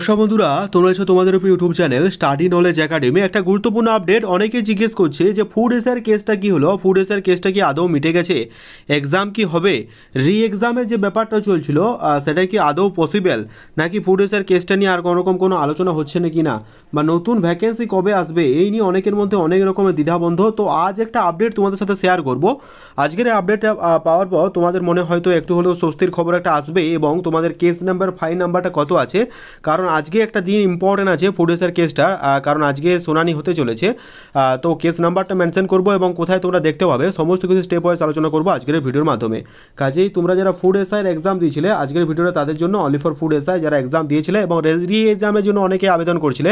নমস্কার বন্ধুরা, তোমরা আছো তোমাদের YouTube channel study knowledge academy. একটা গুরুত্বপূর্ণ আপডেট, অনেকেই জিজ্ঞেস করছে যে ফুড এসআইয়ের কেসটা কি হলো, ফুড এসআইয়ের কেসটা কি আদৌ মিটে গেছে, এক্সাম কি হবে, রি এক্সামের যে ব্যাপারটা চলছিল সেটা কি আদৌ পসিবল, নাকি ফুড এসআইয়ের কেসটা নিয়ে আর কোনোরকম কোনো আলোচনা হচ্ছে না কি না, বা নতুন ভ্যাকেন্সি কবে আসবে, এই নিয়ে অনেকের মধ্যে অনেক রকমের দ্বিধাবন্ধ। তো আজ একটা আপডেট তোমাদের সাথে শেয়ার করব। আজকের এই আপডেটটা পাওয়ার পর তোমাদের মনে হয়তো একটু হলেও স্বস্তির খবর একটা আসবে, এবং তোমাদের কেস নাম্বার ফাইল নাম্বারটা কত আছে, কারণ আজকে একটা দিন ইম্পর্টেন্ট আছে ফুড এসআইয়ের কেসটা, কারণ আজকে শুনানি হতে চলেছে। তো কেস নাম্বারটা মেনশন করব এবং কোথায় তোমরা দেখতে পাবে সমস্ত কিছু স্টেপ ওয়াইজ আলোচনা করবো আজকের ভিডিওর মাধ্যমে। কাজেই তোমরা যারা ফুড এসআইয়ের এক্সাম দিয়েছিলে আজকের ভিডিওটা তাদের জন্য, অনলি ফর ফুড এসআই যারা এক্সাম দিয়েছিলে এবং রি এক্সামের জন্য অনেকে আবেদন করছিলে।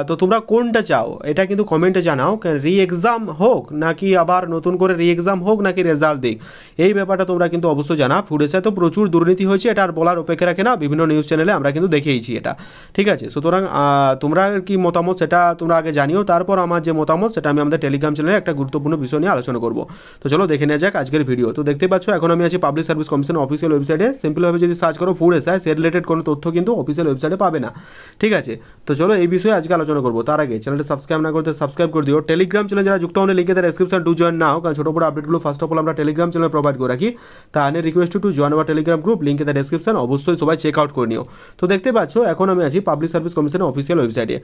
তো তোমরা কোনটা চাও এটা কিন্তু কমেন্টে জানাও, রি এক্সাম হোক নাকি আবার নতুন করে রি এক্সাম হোক নাকি রেজাল্ট দিক, এই ব্যাপারটা তোমরা কিন্তু অবশ্যই জানা। ফুড এসআই তো প্রচুর দুর্নীতি হয়েছে, এটা আর বলার অপেক্ষা রাখে না, বিভিন্ন নিউজ চ্যানেলে আমরা কিন্তু দেখিয়েছি এটা, ঠিক আছে। সুতরাং তোমরা কি মতামত সেটা তোমরা আগে জানিও, তারপর আমার যে মতামত সেটা আমি আমাদের টেলিগ্রাম চ্যানেলে একটা গুরুত্বপূর্ণ বিষয় নিয়ে আলোচনা করব। তো চলো দেখে নেওয়া যাক আজকের ভিডিও। তো দেখতে পাচ্ছ এখন আমি আছি পাবলিক সার্ভিস কমিশন অফিসিয়াল ওয়েবসাইটে। সিম্পলভাবে যদি সার্চ করো ফুড এসআই, সে রিলেটেড কোনো তথ্য কিন্তু অফিসিয়াল ওয়েবসাইটে পাবে না, ঠিক আছে। তো চলো এই বিষয়ে আজকে আলোচনা করবো। তার আগে চ্যানেলটা সাবস্ক্রাইব না করতে সাবস্ক্রাইব করে দিও। টেলিগ্রাম চ্যানেল যারা যুক্ত হলে লিঙ্কে তার ডেসক্রিপশন টু জয়েন নাও, কারণ ছোটো বড় আপডেটগুলো ফার্স্ট অফ অল আমরা টেলিগ্রাম চ্যানেল প্রোভাইড করে রাখি। তাহলে request to join our Telegram group, লিঙ্কে তার ডেসক্রিপশন, অবশ্যই সবাই চেক আউট করে নিও। তো দেখতে পাচ্ছ এখন আমি আছি পাবলিক সার্ভিস কমিশনের অফিসিয়াল ওয়েবসাইটে।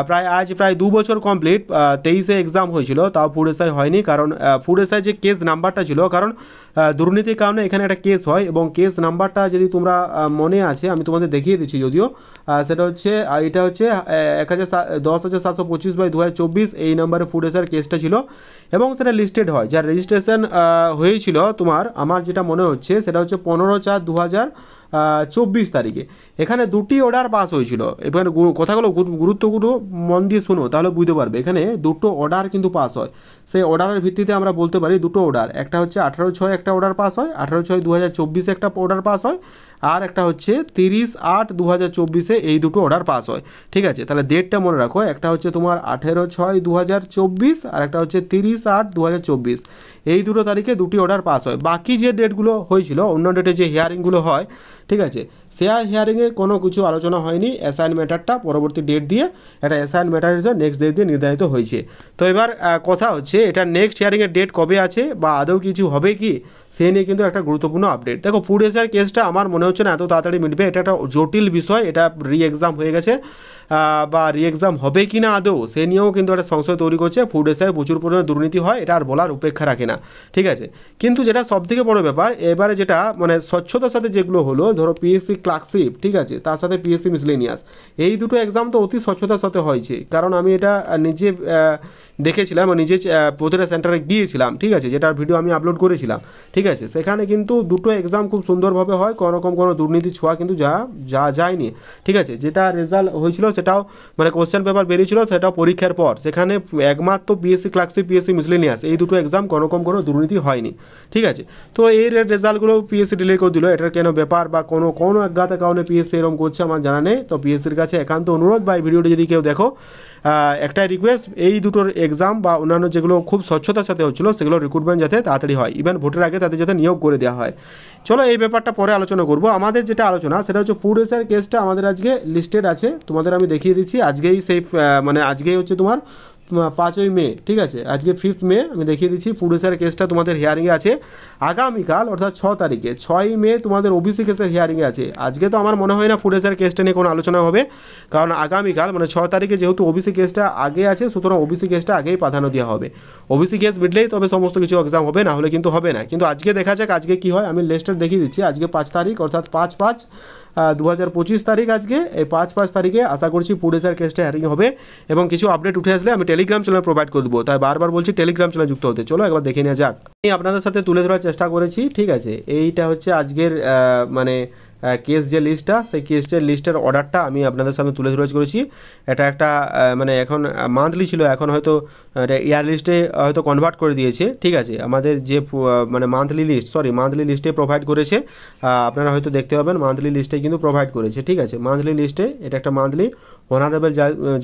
প্রায় 2 বছর কমপ্লিট, 23-এ এক্সাম হয়েছিল, তাও ফুড এসআই হয়নি, কারণ ফুড এসআই যে কেস নাম্বারটা ছিল, কারণ দুর্নীতির কারণে এখানে একটা কেস হয়, এবং কেস নাম্বারটা যদি তোমরা মনে আছে আমি তোমাদের দেখিয়ে দিচ্ছি যদিও, সেটা হচ্ছে এটা হচ্ছে 10,725/2024, এই নাম্বারে ফুড এসআইয়ের কেসটা ছিল এবং সেটা লিস্টেড হয়, যার রেজিস্ট্রেশন হয়েছিল তোমার, আমার যেটা মনে হচ্ছে সেটা হচ্ছে 15/4/2024 তারিখে। এখানে দুটি অর্ডার পাস হয়েছিল, এবার কথাগুলো গুরুত্বপূর্ণ মন দিয়ে শুনো, তাহলে বুঝতে পারবে। এখানে দুটো অর্ডার কিন্তু পাস হয়, সেই অর্ডারের ভিত্তিতে আমরা বলতে পারি দুটো অর্ডার, একটা হচ্ছে 18/6 একটা অর্ডার পাস হয়, 18/6/2024 একটা অর্ডার পাস হয়, আর একটা হচ্ছে 30/8/2024 এই দুটো অর্ডার পাস হয়, ঠিক আছে। তাহলে ডেটটা মনে রাখো, একটা হচ্ছে তোমার 18/6/2024 আর একটা হচ্ছে 30/8/2024, এই দুটো তারিখে দুটি অর্ডার পাস হয়। বাকি যে ডেটগুলো হয়েছিল, অন্য ডেটে যে হিয়ারিংগুলো হয়, ঠিক আছে, শেয়ার হিয়ারিংয়ে কোনো কিছু আলোচনা হয়নি, অ্যাসাইন ম্যাটারটা পরবর্তী ডেট দিয়ে, একটা অ্যাসাইন ম্যাটার হিসেবে নেক্সট ডেট দিয়ে নির্ধারিত হয়েছে। তো এবার কথা হচ্ছে এটা নেক্সট হিয়ারিংয়ের ডেট কবে আছে বা আদৌ কিছু হবে কি, সে নিয়ে কিন্তু একটা গুরুত্বপূর্ণ আপডেট। দেখো ফুড এসআইয়ের কেসটা আমার মনে হচ্ছে না এত তাড়াতাড়ি মিটবে, এটা একটা জটিল বিষয়, এটা রি এক্সাম হয়ে গেছে, বা রি এক্সাম হবে কি না আদৌ সে নিয়েও কিন্তু একটা সংশয় তৈরি করছে। ফুড এসআই প্রচুর পরিমাণে দুর্নীতি হয়, এটা আর বলার উপেক্ষা রাখে না, ঠিক আছে। কিন্তু যেটা সবথেকে বড় ব্যাপার এবারে, যেটা মানে স্বচ্ছতার সাথে যেগুলো হলো, ধরো পিএসসি ক্লার্কশিপ, ঠিক আছে, তার সাথে পিএসসি মিসলেনিয়াস, এই দুটো এক্সাম তো অতি স্বচ্ছতার সাথে হয়েছে, কারণ আমি এটা নিজে দেখেছিলাম, নিজে প্রতিটা সেন্টারে গিয়েছিলাম, ঠিক আছে, যেটার ভিডিও আমি আপলোড করেছিলাম, ঠিক আছে। সেখানে কিন্তু দুটো এক্সাম খুব সুন্দরভাবে হয়, কোনো রকম কোনো দুর্নীতি ছোঁয়া কিন্তু যায়নি, ঠিক আছে। যেটা রেজাল্ট হয়েছিল সেটাও মানে কোশ্চেন পেপার বেরিয়েছিল, সেটাও পরীক্ষার পর, সেখানে একমাত্র পিএসসি ক্লার্কশিপ, পিএসসি মিসলেনিয়াস, এই দুটো এক্সাম কোনো রকম কোনো দুর্নীতি হয়নি, ঠিক আছে। তো এই রেজাল্টগুলো পিএসসি ডিলে করে দিল, এটার কেন ব্যাপার বা কোনো অজ্ঞাত কারণে পিএসসি এরকম করছে আমার জানা নেই। তো পিএসসির কাছে একান্ত অনুরোধ, বা এই ভিডিওটি যদি কেউ দেখো, একটাই রিকোয়েস্ট, এই দুটোর এক্সাম বা অন্যান্য যেগুলো খুব স্বচ্ছতার সাথে হচ্ছিল সেগুলো রিক্রুটমেন্ট যাতে তাড়াতাড়ি হয়, ইভেন ভোটের আগে তাদের যাতে নিয়োগ করে দেওয়া হয়। চলো এই ব্যাপারটা পরে আলোচনা করব। আমাদের যেটা আলোচনা সেটা হচ্ছে ফুড এসআইয়ের কেসটা আমাদের আজকে লিস্টেড আছে, তোমাদের আমি দেখিয়ে দিচ্ছি। আজকেই সেই মানে আজকেই হচ্ছে তোমার 5ই মে, ঠিক আছে, আজকে 5 মে আমি দেখিয়ে দিচ্ছি। ফুড এসআইয়ের কেসটা তোমাদের হিয়ারিংয়ে আছে আগামীকাল, অর্থাৎ 6 তারিখে, 6ই মে তোমাদের ওবিসি কেসের হিয়ারিংয়ে আছে। আজকে তো আমার মনে হয় না ফুড এসআইয়ের কেসটা নিয়ে কোনো আলোচনা হবে, কারণ আগামীকাল মানে 6 তারিখে যেহেতু ওবিসি কেসটা আগে আছে, সুতরাং ওবিসি কেসটা আগেই প্রাধান্য দেওয়া হবে। ওবিসি কেস মিটলেই তবে সমস্ত কিছু এক্সাম হবে, না হলে কিন্তু হবে না। কিন্তু আজকে দেখা যাক আজকে কী হয়, আমি লিস্টটা দেখিয়ে দিচ্ছি। আজকে 5 তারিখ, অর্থাৎ 5/5/2025 তারিখ আজকে। এই 5 তারিখে আশা করছি ফুড এসআইয়ের কেসটা হিয়ারিং হবে, এবং কিছু আপডেট উঠে আসলে আমি টেলিগ্রাম চ্যানেল প্রোভাইড করে দেবো, তাই বারবার বলছি টেলিগ্রাম চ্যানেল যুক্ত হতে। চলো একবার দেখে নেওয়া যাক। আমি আপনাদের সাথে তুলে ধরার চেষ্টা করেছি, ঠিক আছে। এইটা হচ্ছে আজকের মানে কেস যে লিস্টটা, সেই কেসের লিস্টের অর্ডারটা আমি আপনাদের সামনে তুলে ধরে করেছি। এটা একটা মানে এখন মান্থলি ছিল, এখন হয়তো ইয়ার লিস্টে হয়তো কনভার্ট করে দিয়েছে, ঠিক আছে। আমাদের যে মানে মান্থলি লিস্টে প্রোভাইড করেছে, আপনারা হয়তো দেখতে পাবেন মান্থলি লিস্টে কিন্তু প্রোভাইড করেছে, ঠিক আছে। মান্থলি লিস্টে এটা একটা monthly honourable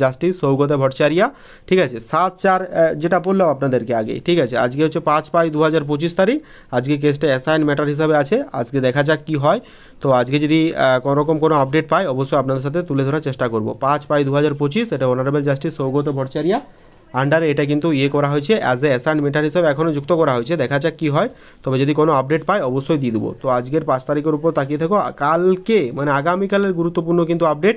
justice Saugata Bhattacharya, ঠিক আছে, 7/4 যেটা বললাম আপনাদেরকে আগে, ঠিক আছে। আজকে হচ্ছে 5/5/2025 তারিখ, আজকে কেসটা অ্যাসাইন ম্যাটার হিসাবে আছে। আজকে দেখা যাক কি হয়। তো আজকে যদি কোনোরকম কোনো আপডেট পাই অবশ্যই আপনাদের সাথে তুলে ধরার চেষ্টা করব। 5/5/2025 এটা অনারেবল জাস্টিস সৌগত ভট্টাচার্য আন্ডারে এটা কিন্তু করা হয়েছে অ্যাজ এ অ্যাসাইন মেটার হিসেবে এখনও যুক্ত করা হয়েছে। দেখা যাক কী হয়, তবে যদি কোনো আপডেট পাই অবশ্যই দিয়ে দেবো। তো আজকের 5 তারিখের উপর তাকিয়ে থাকো, কালকে মানে আগামীকালের গুরুত্বপূর্ণ কিন্তু আপডেট,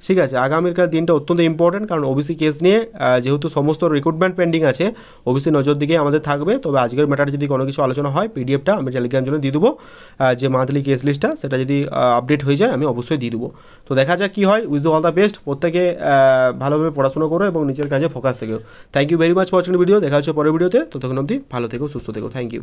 ঠিক আছে। আগামীকাল দিনটা অত্যন্ত ইম্পর্টেন্ট, কারণ ওবিসি কেস নিয়ে যেহেতু সমস্ত রিক্রুটমেন্ট পেন্ডিং আছে, ওবিসি নজর দিকে আমাদের থাকবে। তবে আজকের ম্যাটার যদি কোনো কিছু আলোচনা হয় পিডিএফটা আমি টেলিগ্রাম চ্যানেলে দিয়ে দেবো, যে মান্থলি কেস লিস্টটা সেটা যদি আপডেট হয়ে যায় আমি অবশ্যই দিয়ে দেবো। তো দেখা যাক কী হয়। উইজ অল দ্য বেস্ট, প্রত্যেকে ভালোভাবে পড়াশোনা করো এবং নিজের কাজে ফোকাস থেকো। Thank you very much for watching video. দেখা হচ্ছে পরের ভিডিওতে, ততক্ষণ অবধি ভালো থেকো, সুস্থ থেকো। Thank you.